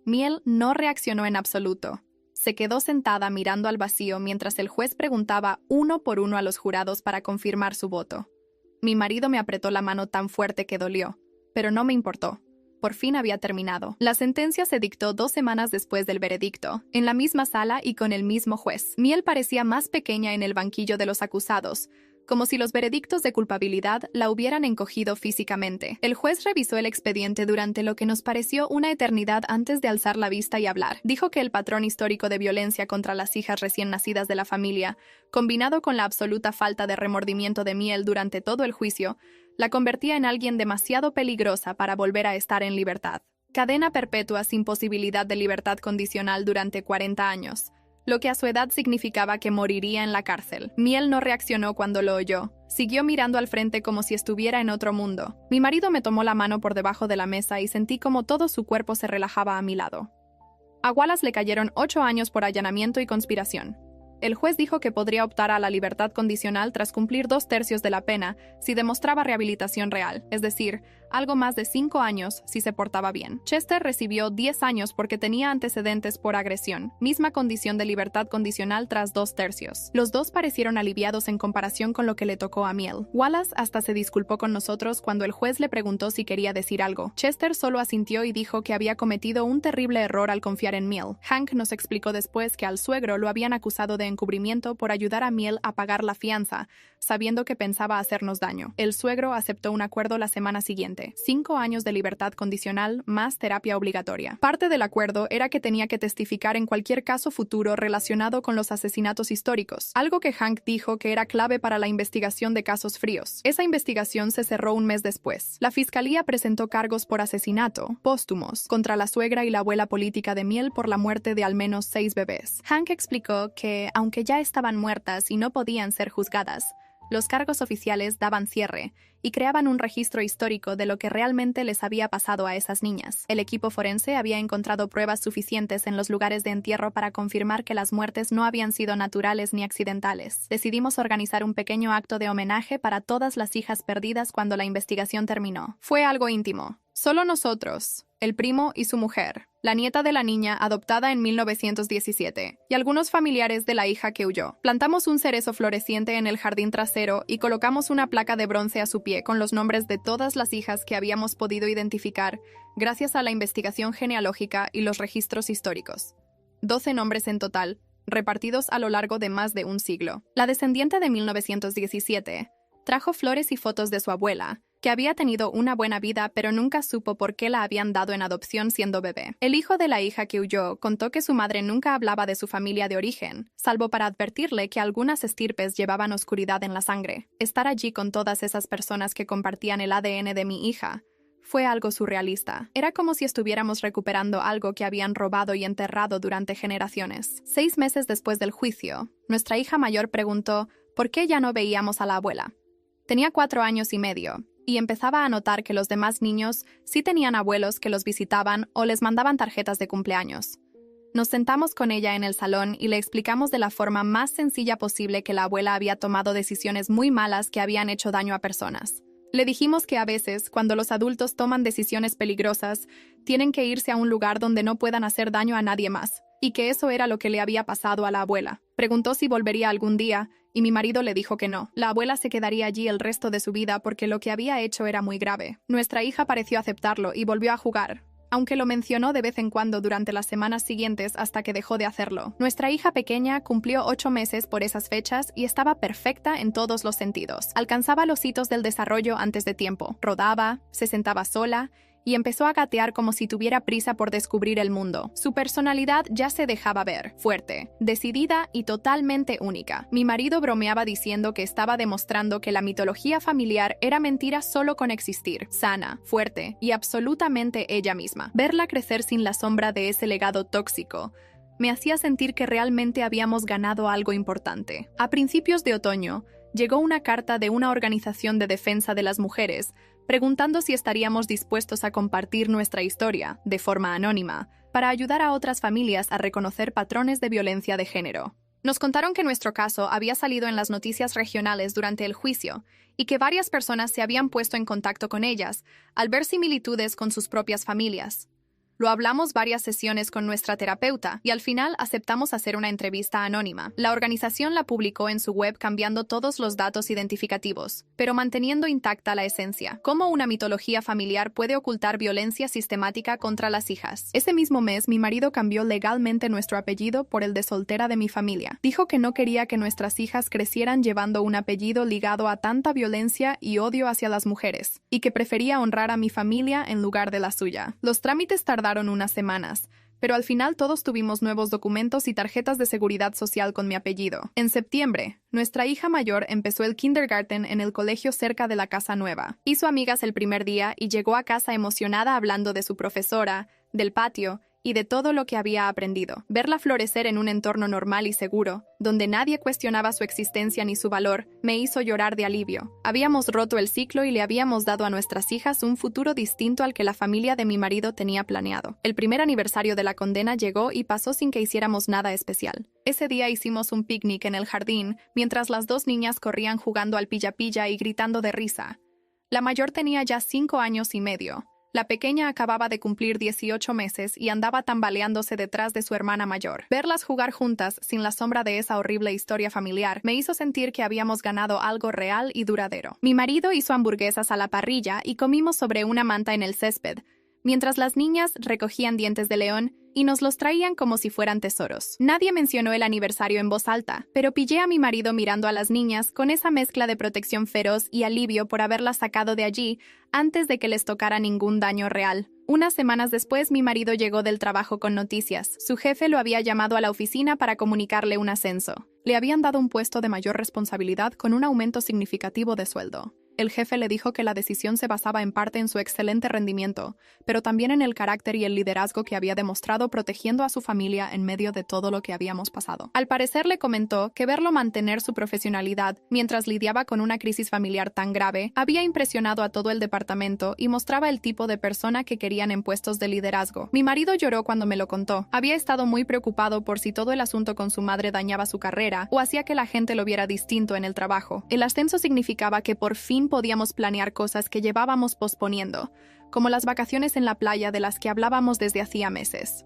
Miel no reaccionó en absoluto. Se quedó sentada mirando al vacío mientras el juez preguntaba uno por uno a los jurados para confirmar su voto. Mi marido me apretó la mano tan fuerte que dolió, pero no me importó. Por fin había terminado. La sentencia se dictó 2 semanas después del veredicto, en la misma sala y con el mismo juez. Miel parecía más pequeña en el banquillo de los acusados, como si los veredictos de culpabilidad la hubieran encogido físicamente. El juez revisó el expediente durante lo que nos pareció una eternidad antes de alzar la vista y hablar. Dijo que el patrón histórico de violencia contra las hijas recién nacidas de la familia, combinado con la absoluta falta de remordimiento de Miel durante todo el juicio, la convertía en alguien demasiado peligrosa para volver a estar en libertad. Cadena perpetua sin posibilidad de libertad condicional durante 40 años. Lo que a su edad significaba que moriría en la cárcel. Miel no reaccionó cuando lo oyó. Siguió mirando al frente como si estuviera en otro mundo. Mi marido me tomó la mano por debajo de la mesa y sentí como todo su cuerpo se relajaba a mi lado. A Wallace le cayeron 8 años por allanamiento y conspiración. El juez dijo que podría optar a la libertad condicional tras cumplir 2/3 de la pena si demostraba rehabilitación real, es decir, algo más de 5 años si se portaba bien. Chester recibió 10 años porque tenía antecedentes por agresión, misma condición de libertad condicional tras 2/3. Los dos parecieron aliviados en comparación con lo que le tocó a Miel. Wallace hasta se disculpó con nosotros cuando el juez le preguntó si quería decir algo. Chester solo asintió y dijo que había cometido un terrible error al confiar en Miel. Hank nos explicó después que al suegro lo habían acusado de encubrimiento por ayudar a Miel a pagar la fianza, sabiendo que pensaba hacernos daño. El suegro aceptó un acuerdo la semana siguiente. 5 años de libertad condicional más terapia obligatoria. Parte del acuerdo era que tenía que testificar en cualquier caso futuro relacionado con los asesinatos históricos, algo que Hank dijo que era clave para la investigación de casos fríos. Esa investigación se cerró un mes después. La fiscalía presentó cargos por asesinato, póstumos, contra la suegra y la abuela política de Miel por la muerte de al menos 6 bebés. Hank explicó que, aunque ya estaban muertas y no podían ser juzgadas, los cargos oficiales daban cierre y creaban un registro histórico de lo que realmente les había pasado a esas niñas. El equipo forense había encontrado pruebas suficientes en los lugares de entierro para confirmar que las muertes no habían sido naturales ni accidentales. Decidimos organizar un pequeño acto de homenaje para todas las hijas perdidas cuando la investigación terminó. Fue algo íntimo. Solo nosotros, el primo y su mujer, la nieta de la niña adoptada en 1917, y algunos familiares de la hija que huyó. Plantamos un cerezo floreciente en el jardín trasero y colocamos una placa de bronce a su pie con los nombres de todas las hijas que habíamos podido identificar gracias a la investigación genealógica y los registros históricos. 12 nombres en total, repartidos a lo largo de más de un siglo. La descendiente de 1917 trajo flores y fotos de su abuela, que había tenido una buena vida pero nunca supo por qué la habían dado en adopción siendo bebé. El hijo de la hija que huyó contó que su madre nunca hablaba de su familia de origen, salvo para advertirle que algunas estirpes llevaban oscuridad en la sangre. Estar allí con todas esas personas que compartían el ADN de mi hija fue algo surrealista. Era como si estuviéramos recuperando algo que habían robado y enterrado durante generaciones. 6 meses después del juicio, nuestra hija mayor preguntó por qué ya no veíamos a la abuela. Tenía 4 años y medio, y empezaba a notar que los demás niños sí tenían abuelos que los visitaban o les mandaban tarjetas de cumpleaños. Nos sentamos con ella en el salón y le explicamos de la forma más sencilla posible que la abuela había tomado decisiones muy malas que habían hecho daño a personas. Le dijimos que a veces, cuando los adultos toman decisiones peligrosas, tienen que irse a un lugar donde no puedan hacer daño a nadie más, y que eso era lo que le había pasado a la abuela. Preguntó si volvería algún día, y mi marido le dijo que no. La abuela se quedaría allí el resto de su vida porque lo que había hecho era muy grave. Nuestra hija pareció aceptarlo y volvió a jugar, aunque lo mencionó de vez en cuando durante las semanas siguientes hasta que dejó de hacerlo. Nuestra hija pequeña cumplió 8 meses por esas fechas y estaba perfecta en todos los sentidos. Alcanzaba los hitos del desarrollo antes de tiempo. Rodaba, se sentaba sola y empezó a gatear como si tuviera prisa por descubrir el mundo. Su personalidad ya se dejaba ver, fuerte, decidida y totalmente única. Mi marido bromeaba diciendo que estaba demostrando que la mitología familiar era mentira solo con existir, sana, fuerte y absolutamente ella misma. Verla crecer sin la sombra de ese legado tóxico me hacía sentir que realmente habíamos ganado algo importante. A principios de otoño, llegó una carta de una organización de defensa de las mujeres preguntando si estaríamos dispuestos a compartir nuestra historia, de forma anónima, para ayudar a otras familias a reconocer patrones de violencia de género. Nos contaron que nuestro caso había salido en las noticias regionales durante el juicio y que varias personas se habían puesto en contacto con ellas al ver similitudes con sus propias familias. Lo hablamos varias sesiones con nuestra terapeuta y al final aceptamos hacer una entrevista anónima. La organización la publicó en su web cambiando todos los datos identificativos, pero manteniendo intacta la esencia. ¿Cómo una mitología familiar puede ocultar violencia sistemática contra las hijas? Ese mismo mes, mi marido cambió legalmente nuestro apellido por el de soltera de mi familia. Dijo que no quería que nuestras hijas crecieran llevando un apellido ligado a tanta violencia y odio hacia las mujeres, y que prefería honrar a mi familia en lugar de la suya. Los trámites tardaron unas semanas, pero al final todos tuvimos nuevos documentos y tarjetas de seguridad social con mi apellido. En septiembre, nuestra hija mayor empezó el kindergarten en el colegio cerca de la casa nueva. Hizo amigas el primer día y llegó a casa emocionada hablando de su profesora, del patio y de todo lo que había aprendido. Verla florecer en un entorno normal y seguro, donde nadie cuestionaba su existencia ni su valor, me hizo llorar de alivio. Habíamos roto el ciclo y le habíamos dado a nuestras hijas un futuro distinto al que la familia de mi marido tenía planeado. El primer aniversario de la condena llegó y pasó sin que hiciéramos nada especial. Ese día hicimos un picnic en el jardín, mientras las dos niñas corrían jugando al pilla-pilla y gritando de risa. La mayor tenía ya 5 años y medio. La pequeña acababa de cumplir 18 meses y andaba tambaleándose detrás de su hermana mayor. Verlas jugar juntas, sin la sombra de esa horrible historia familiar, me hizo sentir que habíamos ganado algo real y duradero. Mi marido hizo hamburguesas a la parrilla y comimos sobre una manta en el césped, mientras las niñas recogían dientes de león y nos los traían como si fueran tesoros. Nadie mencionó el aniversario en voz alta, pero pillé a mi marido mirando a las niñas con esa mezcla de protección feroz y alivio por haberlas sacado de allí antes de que les tocara ningún daño real. Unas semanas después, mi marido llegó del trabajo con noticias. Su jefe lo había llamado a la oficina para comunicarle un ascenso. Le habían dado un puesto de mayor responsabilidad con un aumento significativo de sueldo. El jefe le dijo que la decisión se basaba en parte en su excelente rendimiento, pero también en el carácter y el liderazgo que había demostrado protegiendo a su familia en medio de todo lo que habíamos pasado. Al parecer le comentó que verlo mantener su profesionalidad mientras lidiaba con una crisis familiar tan grave había impresionado a todo el departamento y mostraba el tipo de persona que querían en puestos de liderazgo. Mi marido lloró cuando me lo contó. Había estado muy preocupado por si todo el asunto con su madre dañaba su carrera o hacía que la gente lo viera distinto en el trabajo. El ascenso significaba que por fin podíamos planear cosas que llevábamos posponiendo, como las vacaciones en la playa de las que hablábamos desde hacía meses.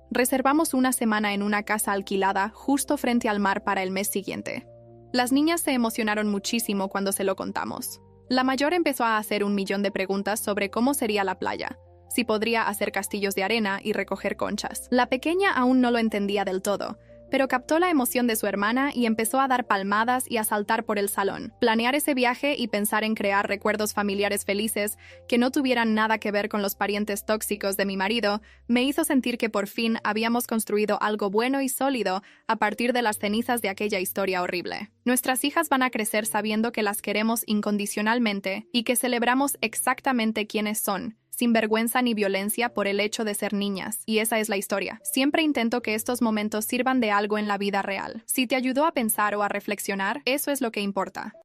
Reservamos una semana en una casa alquilada justo frente al mar para el mes siguiente. Las niñas se emocionaron muchísimo cuando se lo contamos. La mayor empezó a hacer 1.000.000 de preguntas sobre cómo sería la playa, si podría hacer castillos de arena y recoger conchas. La pequeña aún no lo entendía del todo, pero captó la emoción de su hermana y empezó a dar palmadas y a saltar por el salón. Planear ese viaje y pensar en crear recuerdos familiares felices que no tuvieran nada que ver con los parientes tóxicos de mi marido me hizo sentir que por fin habíamos construido algo bueno y sólido a partir de las cenizas de aquella historia horrible. Nuestras hijas van a crecer sabiendo que las queremos incondicionalmente y que celebramos exactamente quiénes son, sin vergüenza ni violencia por el hecho de ser niñas. Y esa es la historia. Siempre intento que estos momentos sirvan de algo en la vida real. Si te ayudó a pensar o a reflexionar, eso es lo que importa.